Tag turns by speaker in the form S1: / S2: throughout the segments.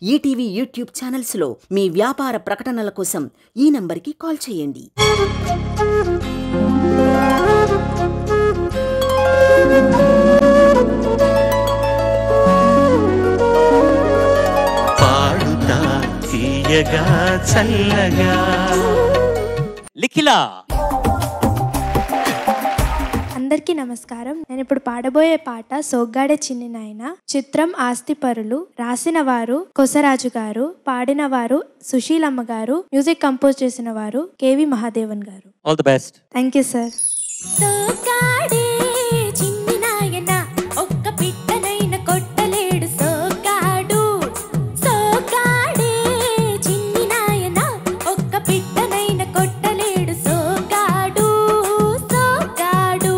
S1: ETV YouTube ఛానల్స్లో మీ వ్యాపార ప్రకటనల కోసం ఈ నంబర్కి కాల్ చేయండి.
S2: పాడుతా తీయగా చల్లగా లిఖిలా.
S3: అందరికీ నమస్కారం. నేను ఇప్పుడు పాడబోయే పాట సోగ్గాడే చిన్ని నాయన. చిత్రం ఆస్తిపరులు. రాసిన వారు కొసరాజు గారు, పాడిన వారు సుశీలమ్మ గారు, మ్యూజిక్ కంపోజ్ చేసిన వారు కేవి మహాదేవన్ గారు.
S2: All the best.
S3: Thank you sir.
S4: Soggade చిన్ని నాయన ఒక్క పిట్టనైన కొట్టలేడు సోగ్గాడు. సోగ్గాడే చిన్ని నాయన ఒక్క పిట్టనైన కొట్టలేడు సోగ్గాడు. సోగ్గాడు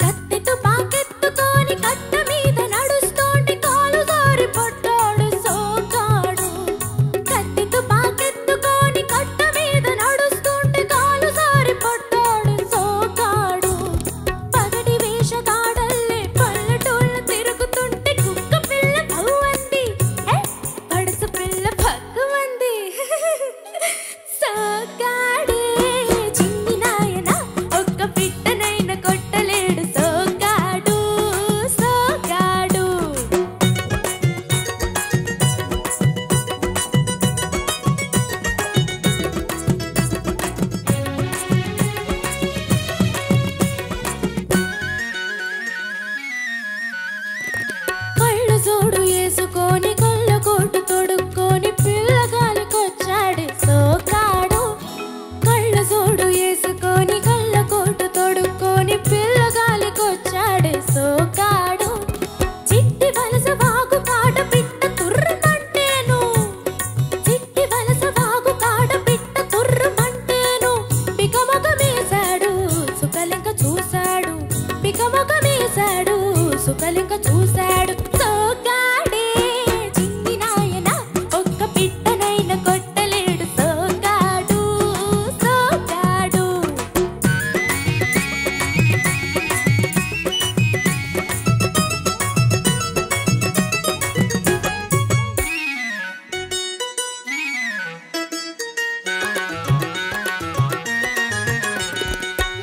S4: కత్తెతో పాకెత్తుకొని కట్ట మీద నడుస్తోండి కాలు జారి పడ్డాడు సోగ్గాడు. కత్తెతో పాకెత్తుకొని కట్ట మీద నడుస్తుంటే కాలు జారి పడ్డాడు సోగ్గాడు. పగటి వేషగాడల్లే పల్లెటూళ్ళ తిరుగుతుంటే కుక్క పిల్ల కవ్వంది, పడుసు పిల్ల పక్కువంది. సోగ్గాడే చిన్ని నాయన ఒక్క పిట్టనైన కొట్టలేడు సోగ్గాడు. సోగ్గాడు కళ్ళు జోడు వేసుకొని కళ్ళ కోటు తొడుక్కొని పిల్లగాలికొచ్చాడు సోగ్గాడు. కళ్ళ జోడు వేసుకొని కళ్ళ కోటు తొడుక్కొని పిల్లగాలికొచ్చాడు సోగ్గాడు. చిట్టి వలస వాగు కాడ పిట్ట తుర్రుమంటేను, చిట్టి వలస వాగు కాడ పిట్ట తుర్రుమంటేను పికమొగమేశాడు సుకలింక చూశాడు. పికమొగమేశాడు సుకలింక చూశాడు. సోగ్గాడే చిన్ని నాయన ఒక్క పిట్టనైన కొట్టలేడు సోగ్గాడు. సోగ్గాడు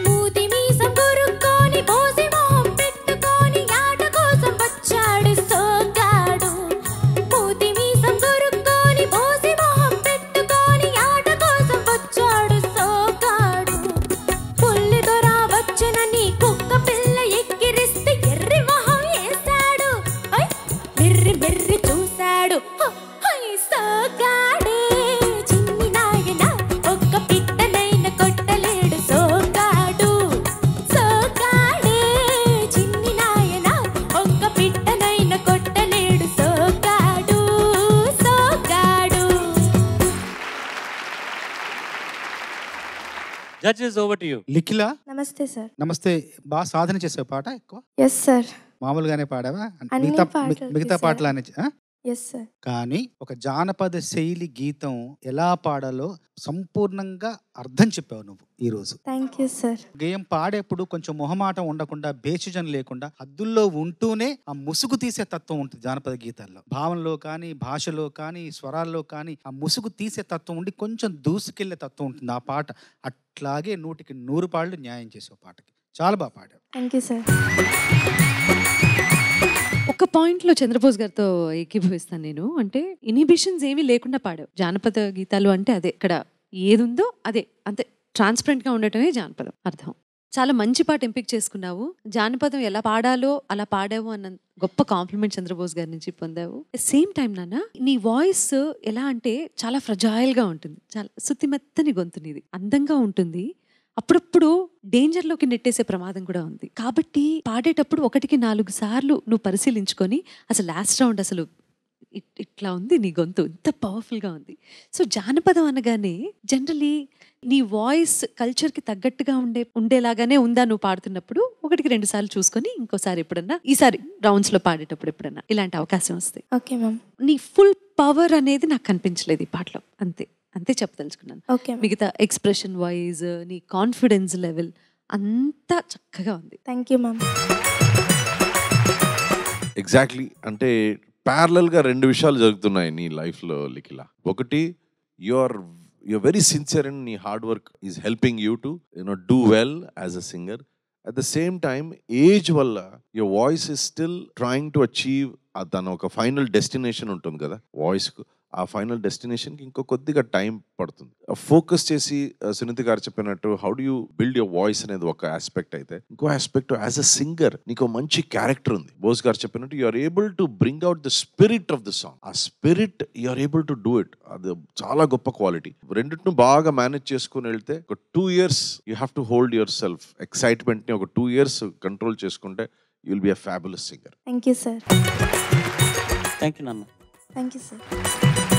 S4: మూతి మీసం కొరుక్కొని బోసి మొహం పెట్టుకొని ఆట కోసం వచ్చాడు సోగ్గాడు. మూతి మీసం కొరుక్కొని బోసి మొహం పెట్టుకొని ఆట కోసం వచ్చాడు సోగ్గాడు. పుల్లి దొర వచ్చనని కుక్క పిల్ల ఎక్కిరిస్తే ఎర్రి మొహం వేశాడు. బెర్రి బెర్రి చూశాడు. సోగ్గాడే చిన్ని నాయన ఒక్క పిట్టనైన కొట్టలేడు సోగ్గాడు. సోగ్గాడే చిన్ని నాయన ఒక్క పిట్టనైన కొట్టలేడు సోగ్గాడు. సోగ్గాడు
S2: judges over to you.
S5: Likhila,
S3: నమస్తే సార్.
S5: నమస్తే. బాగా సాధన చేసావు పాట ఎక్కువ?
S3: Yes sir.
S5: మామూలుగానే పాడావా?
S3: అన్ని
S5: మిగతా
S3: పాటలు
S5: మిగతా
S3: చేశా.
S5: పాటలు
S3: ఎస్ సార్.
S5: కానీ ఒక జానపద శైలి గీతం ఎలా పాడాలో సంపూర్ణంగా అర్థం చెప్పావు నువ్వు ఈరోజు.
S3: Thank you sir.
S5: గేయం పాడేప్పుడు కొంచెం మొహమాటం ఉండకుండా, భేషజం లేకుండా, హద్దుల్లో ఉంటూనే ఆ ముసుగు తీసే తత్వం ఉంటుంది జానపద గీతాల్లో. భావంలో కానీ, భాషలో కానీ, స్వరాల్లో కానీ ఆ ముసుగు తీసే తత్వం ఉండి కొంచెం దూసుకెళ్లే తత్వం ఉంటుంది ఆ పాట. అట్లాగే 100కి 100 పాళ్ళు న్యాయం చేసావు పాటకి. చాలా బాగా పాడావు.
S3: Thank you sir.
S6: ఒక పాయింట్లో చంద్రబోస్ గారితో ఏకీభవిస్తాను నేను. అంటే ఇన్హిబిషన్స్ ఏమీ లేకుండా పాడావు. జానపద గీతాలు అంటే అదే, ఇక్కడ ఏది ఉందో అదే, అంతే ట్రాన్స్పరెంట్ గా ఉండటమే జానపదం అర్థం. చాలా మంచి పాట ఎంపిక చేసుకున్నావు. జానపదం ఎలా పాడాలో అలా పాడావు అన్న గొప్ప కాంప్లిమెంట్ చంద్రబోస్ గారి నుంచి పొందావు. సేమ్ టైం నాన్న, నీ వాయిస్ ఎలా అంటే చాలా ఫ్రజైల్ గా ఉంటుంది. చాలా సుత్తిమెత్తని గొంతు నీది, అందంగా ఉంటుంది. అప్పుడప్పుడు డేంజర్ లోకి నెట్టేసే ప్రమాదం కూడా ఉంది. కాబట్టి పాడేటప్పుడు 1కి 4 సార్లు నువ్వు పరిశీలించుకొని అసలు లాస్ట్ రౌండ్ అసలు ఇట్లా ఉంది నీ గొంతు, ఇంత పవర్ఫుల్గా ఉంది. సో జానపదం అనగానే జనరలీ నీ వాయిస్ కల్చర్కి తగ్గట్టుగా ఉండేలాగానే ఉందా నువ్వు పాడుతున్నప్పుడు? 1-2 సార్లు చూసుకొని ఇంకోసారి ఎప్పుడన్నా ఈసారి రౌండ్స్లో పాడేటప్పుడు ఎప్పుడన్నా ఇలాంటి అవకాశం వస్తాయి.
S3: Okay ma'am.
S6: నీ ఫుల్ పవర్ అనేది నాకు కనిపించలేదు ఈ పాటలో. అంతే అంతే చెప్పదలుచుకున్నాను.
S3: ఓకే
S6: మిగతా ఎక్స్ప్రెషన్ వైజ్ నీ కాన్ఫిడెన్స్ లెవెల్ అంతా చక్కగా ఉంది.
S3: Thank you ma'am.
S7: ఎగ్జాక్ట్లీ. అంటే ప్యారలల్గా 2 విషయాలు జరుగుతున్నాయి నీ లైఫ్లో లిఖిల. ఒకటి, యూఆర్ వెరీ సిన్సియర్ అండ్ నీ hard work is helping you to do well as a singer. At the same time age వల్ల your voice is still trying to achieve తన ఒక ఫైనల్ డెస్టినేషన్ ఉంటుంది కదా వాయిస్కు. ఆ ఫైనల్ డెస్టినేషన్కి ఇంకో కొద్దిగా టైం పడుతుంది. ఫోకస్ చేసి సునీత గారు చెప్పినట్టు how do you build your voice అనేది ఒక ఆస్పెక్ట్ అయితే, ఇంకో ఆస్పెక్ట్ యాజ్ అ సింగర్ నీకు మంచి క్యారెక్టర్ ఉంది. బోస్ గారు చెప్పినట్టు you are able to bring out the spirit of the song. ఆ spirit you are able to do it. అది చాలా గొప్ప క్వాలిటీ. రెండింటిని బాగా మేనేజ్ చేసుకుని వెళ్తే ఒక 2 years you have to hold yourself. ఎక్సైట్మెంట్ని ఒక 2 years కంట్రోల్ చేసుకుంటే you will be a fabulous singer.
S3: Thank you sir.
S2: Thank you నాన్న.
S3: Thank you sir.